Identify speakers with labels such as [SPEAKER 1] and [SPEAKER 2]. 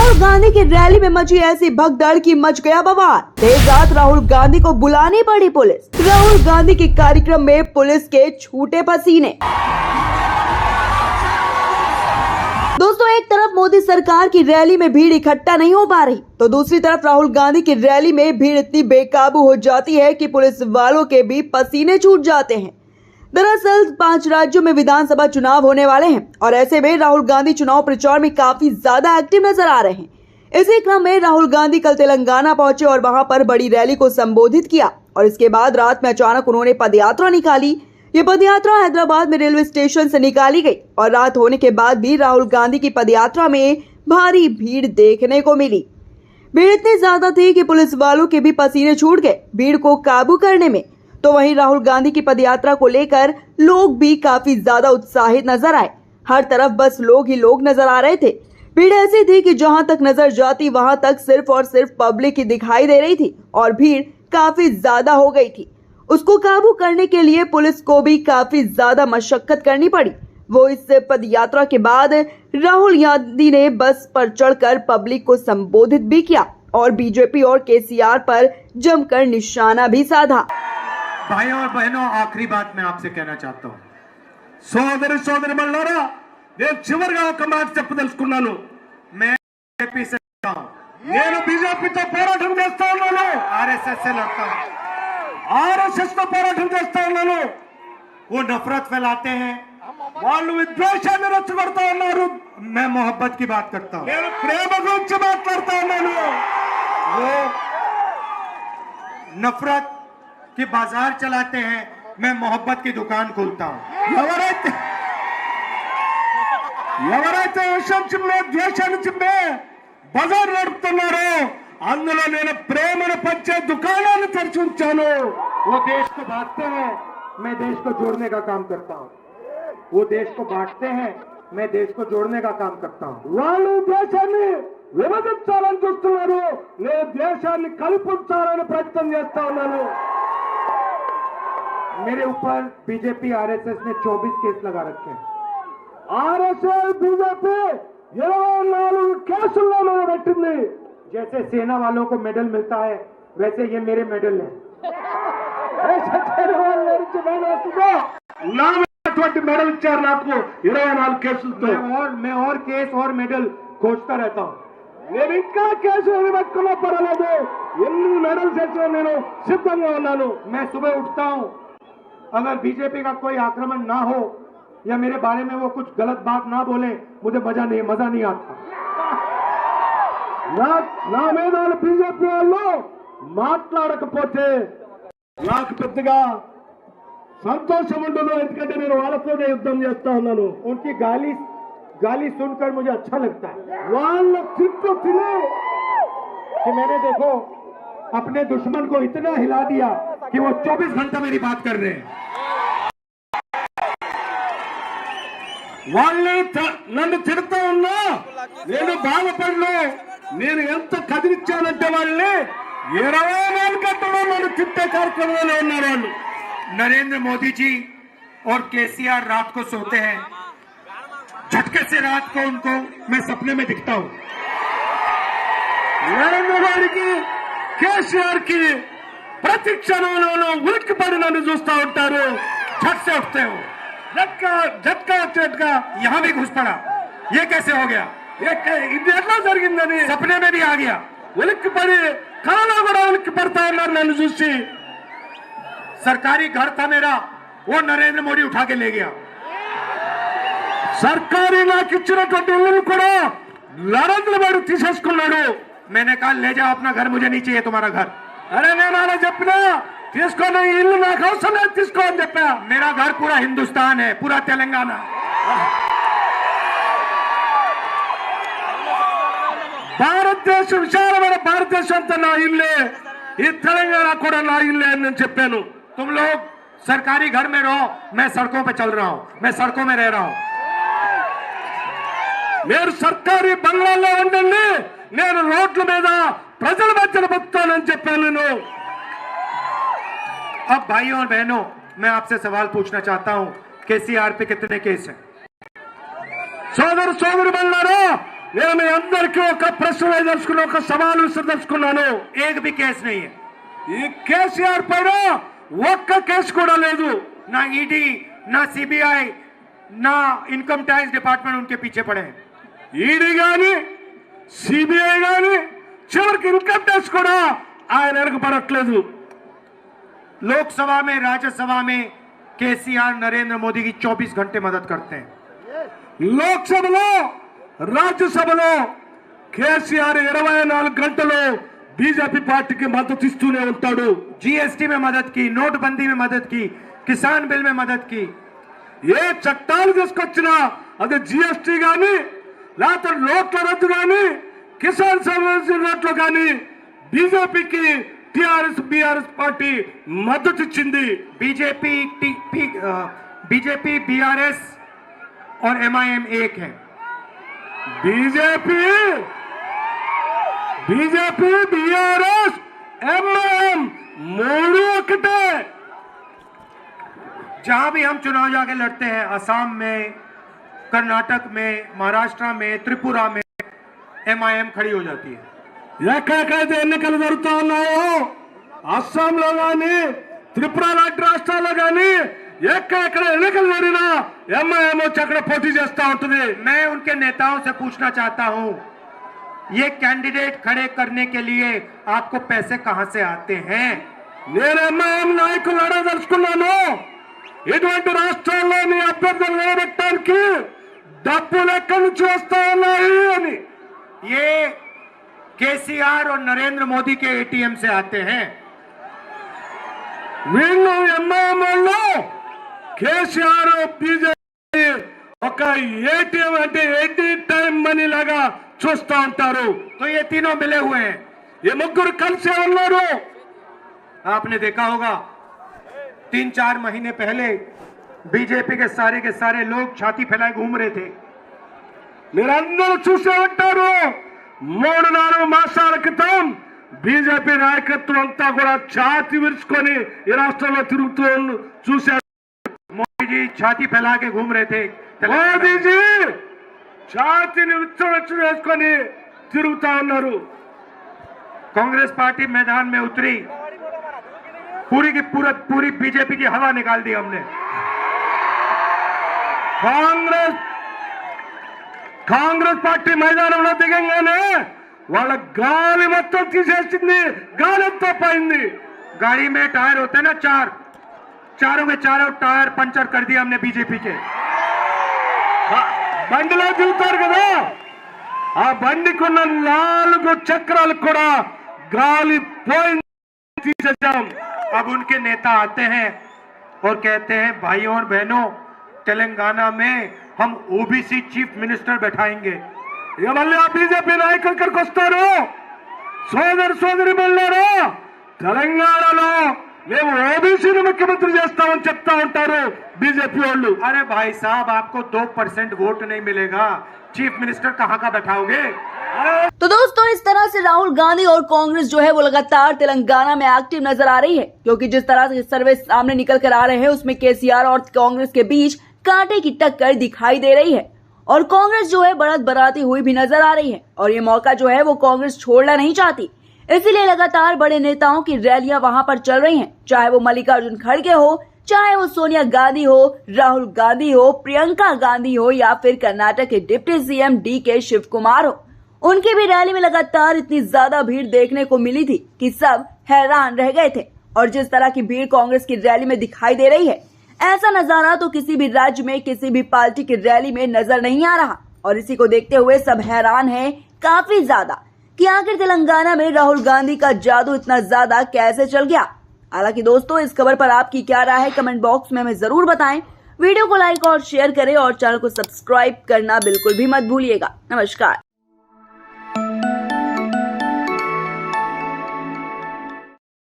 [SPEAKER 1] राहुल गांधी की रैली में मची ऐसी भगदड़ की मच गया बवाल। देर रात राहुल गांधी को बुलानी पड़ी पुलिस। राहुल गांधी के कार्यक्रम में पुलिस के छूटे पसीने। दोस्तों, एक तरफ मोदी सरकार की रैली में भीड़ इकट्ठा नहीं हो पा रही, तो दूसरी तरफ राहुल गांधी की रैली में भीड़ इतनी बेकाबू हो जाती है कि पुलिस वालों के भी पसीने छूट जाते हैं। दरअसल 5 राज्यों में विधानसभा चुनाव होने वाले हैं और ऐसे में राहुल गांधी चुनाव प्रचार में काफी ज्यादा एक्टिव नजर आ रहे हैं। इसी क्रम में राहुल गांधी कल तेलंगाना पहुंचे और वहां पर बड़ी रैली को संबोधित किया और इसके बाद रात में अचानक उन्होंने पदयात्रा निकाली। ये पदयात्रा हैदराबाद में रेलवे स्टेशन से निकाली गई और रात होने के बाद भी राहुल गांधी की पदयात्रा में भारी भीड़ देखने को मिली। भीड़ इतनी ज्यादा थी कि पुलिस वालों के भी पसीने छूट गए भीड़ को काबू करने में। तो वहीं राहुल गांधी की पदयात्रा को लेकर लोग भी काफी ज्यादा उत्साहित नजर आए। हर तरफ बस लोग ही लोग नजर आ रहे थे। भीड़ ऐसी थी कि जहां तक नजर जाती वहां तक सिर्फ और सिर्फ पब्लिक ही दिखाई दे रही थी और भीड़ काफी ज्यादा हो गई थी। उसको काबू करने के लिए पुलिस को भी काफी ज्यादा मशक्कत करनी पड़ी। वो इस पदयात्रा के बाद राहुल गांधी ने बस पर चढ़कर पब्लिक को संबोधित भी किया और बीजेपी और केसीआर पर जमकर निशाना भी साधा।
[SPEAKER 2] भाइयों और बहनों, आखिरी बात मैं आपसे कहना चाहता हूं। సోదరి సోదరిమణులారా, నేను చివరిగా ఒక మాట చెప్పదలుచుకున్నాను। मैं बीजेपी से लड़ता हूं। నేను బీజేపీతో పోరాటం చేస్తా ఉన్నాను। आरएसएस से लड़ता हूं। आरएसएस తో పోరాటం చేస్తా ఉన్నాను। वो नफरत फैलाते हैं, వాళ్ళు విద్వేషాన్ని రెచ్చగొడతా ఉన్నారు। मैं मोहब्बत की बात करता हूं। నేను ప్రేమ గురించి మాట్లాడుతా ఉన్నాను। वो नफरत कि बाजार चलाते हैं, मैं मोहब्बत की दुकान खोलता हूं। ఎవరైతే విషయం చిమ్మే ద్వేషాన్ని చిమ్మే బజార్ నడుపుతున్నారో అందులో నేను ప్రేమను పంచే దుకాణాన్ని తెరిచి ఉంచాను। वो देश को बांटते हैं, मैं देश को जोड़ने का काम करता हूं। वो देश को बांटते हैं, मैं देश को जोड़ने का काम करता हूं। వాళ్ళు దేశాన్ని విభజించాలని చూస్తున్నారు, నేను దేశాన్ని కలుపుంచాలని ప్రయత్నం చేస్తా ఉన్నాను। मेरे ऊपर बीजेपी आरएसएस ने 24 केस लगा रखे हैं। आरएसएस बीजेपी 24 కేసుల్లో में बैठी। जैसे सेना वालों को मेडल मिलता है वैसे ये मेरे मेडल है। मेडल इచ్చారు నాకు 24 కేసులతో। मैं और केस और मेडल खोजता रहता हूं। నేను ఇంకా కేసులు పెట్టుకున్నా పర్వాలేదు, ఎన్ని మెడల్స్ తెచ్చినా నేను సిద్ధంగా ఉన్నాను। मैं सुबह उठता हूं, अगर बीजेपी का कोई आक्रमण ना हो या मेरे बारे में वो कुछ गलत बात ना बोले, मुझे मजा नहीं आता। నా మీద बीजेपी వాళ్ళు మాట్లాడకపోతే నాకు పెద్దగా సంతోషం ఉండదు, ఎందుకంటే నేను వాళ్ళతోనే యుద్ధం చేస్తా ఉన్నాను। उनकी गाली सुनकर मुझे अच्छा लगता है। వాళ్ళ తిట్టు తినే कि मैंने देखो अपने दुश्मन को इतना हिला दिया कि वो 24 घंटा मेरी बात कर रहे हैं। వాళ్ళని నన్ను తిడతా ఉన్నా నేను బాధపడను। నేను ఎంత కదిలిచ్చానంటే వాళ్ళని 24 గంటలు నన్ను తిట్టే కార్యక్రమంలో ఉన్నారు వాళ్ళు। नरेंद्र मोदी जी और केसीआर रात को सोते हैं, झटके से रात को उनको मैं सपने में दिखता हूं। नरेंद्र मोदी की केसीआर की प्रति क्षणంలోనూ ఉలిక్కిపడి నన్ను చూస్తా ఉంటారు। झट से उठते हो, झटका यहां भी घुस पड़ा। ये कैसे हो गया? ఇది ఎట్లా జరిగిందని सपने में भी आ गया। ఉలిక్కిపడి కలలో కూడా ఉలిక్కిపడతా ఉన్నారు నన్ను చూసి। सरकारी घर था मेरा, वो नरेंद्र मोदी उठा के ले गया। सरकारी నాకు ఇచ్చినటువంటి ఇల్లును కూడా నరేంద్ర మోడీ తీసేసుకున్నాడు। मैंने कहा ले जाओ अपना घर, मुझे नहीं चाहिए तुम्हारा घर। अरे నేను అలా చెప్పినా తీసుకోని ఇల్లు నాకు అవసరం లేదు, తీసుకో అని చెప్పా। मेरा घर पूरा हिंदुस्तान है, पूरा तेलंगाना। భారతదేశం విశాలమైన భారతదేశం అంతా నా ఇల్లే, ఈ తెలంగాణ కూడా నా ఇల్లే అని నేను చెప్పాను। तुम लोग सरकारी घर में रहो, मैं सड़कों पे चल रहा हूं, मैं सड़कों में रह रहा हूं। मेरे सरकारी బంగ్లాల్లో ఉండండి, నేను రోడ్ల మీద ప్రజల మధ్యన బతుకుతానని చెప్పాను నేను। अब भाइयों और बहनों, मैं आपसे सवाल पूछना चाहता हूं, केसीआर पे कितने केस हैं? సోదరు సోదరులారా, నేను మీ అందరికీ ఒక ప్రశ్న వేదలుచుకున్నా, ఒక సవాలు విసరదలుచుకున్నాను.
[SPEAKER 3] एक भी केस नहीं है,
[SPEAKER 2] ఈ కేసీఆర్ పైన ఒక్క కేసు కూడా లేదు.
[SPEAKER 3] ना ईडी ना सीबीआई ना इनकम टैक्स डिपार्टमेंट उनके पीछे पड़े हैं।
[SPEAKER 2] ఈడీ గాని సిబిఐ గాని చివరికి ఇన్కమ్ ట్యాక్స్ కూడా ఆయన వెనకబడట్లేదు.
[SPEAKER 3] लोकसभा में राज्यसभा में केसीआर नरेंद्र मोदी की 24 घंटे मदद करते हैं।
[SPEAKER 2] లోక్సభలో రాజ్యసభలో కేసీఆర్ 24 గంటలు బీజేపీ పార్టీకి మద్దతు ఇస్తూనే ఉంటాడు.
[SPEAKER 3] जीएसटी में मदद की, नोटबंदी में मदद की, किसान बिल में मदद की।
[SPEAKER 2] ఏ చట్టాలు తీసుకొచ్చినా అది జిఎస్టీ గాని లేకపోతే నోట్ల రద్దు గాని కిసాన్ సంబంధించిన నోట్లు గాని బీజేపీకి టిఆర్ఎస్ బీఆర్ఎస్ పార్టీ మద్దతు ఇచ్చింది.
[SPEAKER 3] बीजेपी बीआरएस और एमआईएम एक है।
[SPEAKER 2] బీజేపీ బీఆర్ఎస్ ఎంఐఎం మూడు ఒకటే.
[SPEAKER 3] जहां भी हम चुनाव जाके लड़ते हैं, असम में, कर्नाटक में, महाराष्ट्र में, त्रिपुरा में एमआईएम खड़ी हो जाती है।
[SPEAKER 2] ఎక్కడెక్కడైతే ఎన్నికలు జరుగుతూ ఉన్నాయో అస్సాంలో గాని త్రిపుర లాంటి రాష్ట్రాల్లో గాని ఎక్కడెక్కడ ఎన్నికలు జరిగినా ఎంఐఎం వచ్చి అక్కడ పోటీ చేస్తా ఉంటుంది.
[SPEAKER 3] मैं उनके नेताओं से पूछना चाहता हूं, ये कैंडिडेट खड़े करने के लिए आपको पैसे कहां से आते हैं?
[SPEAKER 2] నేను ఎంఐఎం నాయకులు అడగదలుచుకున్నాను, ఇటువంటి రాష్ట్రాల్లో మీ అభ్యర్థులు నిలబెట్టడానికి డబ్బులు ఎక్కడి నుంచి వస్తా ఉన్నాయి అని.
[SPEAKER 3] ये केसीआर और नरेंद्र मोदी के एटीएम से आते हैं।
[SPEAKER 2] వీళ్ళు ఎంఐఎం వాళ్ళు కేసీఆర్ బీజేపీ ఒక ఏటీఎం అంటే ఎనీ టైం మనీ లాగా చూస్తా ఉంటారు.
[SPEAKER 3] तो ये तीनों मिले हुए हैं।
[SPEAKER 2] ఈ ముగ్గురు కలిసే ఉన్నారు.
[SPEAKER 3] आपने देखा होगा 3-4 महीने पहले बीजेपी के सारे लोग छाती फैलाए घूम रहे थे।
[SPEAKER 2] మీరందరూ చూసే ఉంటారు, 3-4 మాసాల క్రితం బీజేపీ నాయకత్వం అంతా కూడా ఛాతి విరుచుకొని ఈ రాష్ట్రంలో తిరుగుతూ చూశారు.
[SPEAKER 3] मोदी जी छाती फैला के घूम रहे थे।
[SPEAKER 2] మోదీజీ ఛాతిని విచ్చవచ్చి వేసుకొని తిరుగుతా ఉన్నారు.
[SPEAKER 3] कांग्रेस पार्टी मैदान में उतरी, पूरी की पूरी बीजेपी की हवा निकाल दी हमने।
[SPEAKER 2] కాంగ్రెస్ పార్టీ మైదానంలో దిగంగానే వాళ్ళ గాలి మొత్తం తీసేసింది, గాలి అంతా పోయింది.
[SPEAKER 3] गाड़ी में टायर होते हैं ना, चारों के चारों टायर पंचर कर दिया हमने बीजेपी के।
[SPEAKER 2] బండిలో దిగుతారు కదా, ఆ బండికున్న 4 చక్రాలు కూడా గాలి పోయింది, తీసేసాం.
[SPEAKER 3] अब उनके नेता आते हैं और कहते हैं भाइयों और बहनों, तेलंगाना में हम ओबीसी चीफ मिनिस्टर बैठाएंगे।
[SPEAKER 2] ఇక మళ్ళీ ఆ బీజేపీ నాయకులు ఇక్కడికి వస్తారు. సోదరి మళ్ళారా, తెలంగాణలో మేము ఓబీసీని ముఖ్యమంత్రి చేస్తామని చెప్తా ఉంటారు బీజేపీ వాళ్ళు.
[SPEAKER 3] अरे भाई साहब, आपको 2% वोट नहीं मिलेगा, चीफ मिनिस्टर कहाँ का बैठाओगे?
[SPEAKER 1] तो दोस्तों, इस तरह से राहुल गांधी और कांग्रेस जो है वो लगातार तेलंगाना में एक्टिव नजर आ रही है, क्योंकि जिस तरह से सर्वे सामने निकल कर आ रहे हैं उसमें केसीआर और कांग्रेस के बीच कांटे की टक्कर दिखाई दे रही है और कांग्रेस जो है बढ़त बढ़ाती हुई भी नजर आ रही है और ये मौका जो है वो कांग्रेस छोड़ना नहीं चाहती। इसीलिए लगातार बड़े नेताओं की रैलियां वहां पर चल रही हैं, चाहे वो मल्लिकार्जुन खड़गे हो, चाहे वो सोनिया गांधी हो, राहुल गांधी हो, प्रियंका गांधी हो या फिर कर्नाटक के deputy CM DK Shivakumar हो। उनकी भी रैली में लगातार इतनी ज्यादा भीड़ देखने को मिली थी कि सब हैरान रह गए थे और जिस तरह की भीड़ कांग्रेस की रैली में दिखाई दे रही है, ऐसा नजारा तो किसी भी राज्य में किसी भी पार्टी की रैली में नजर नहीं आ रहा और इसी को देखते हुए सब हैरान हैं काफी ज्यादा कि आखिर तेलंगाना में राहुल गांधी का जादू इतना ज्यादा कैसे चल गया। हालांकि दोस्तों, इस खबर पर आपकी क्या राय है कमेंट बॉक्स में हमें जरूर बताएं। वीडियो को लाइक और शेयर करें और चैनल को सब्सक्राइब करना बिल्कुल भी मत भूलिएगा। नमस्कार।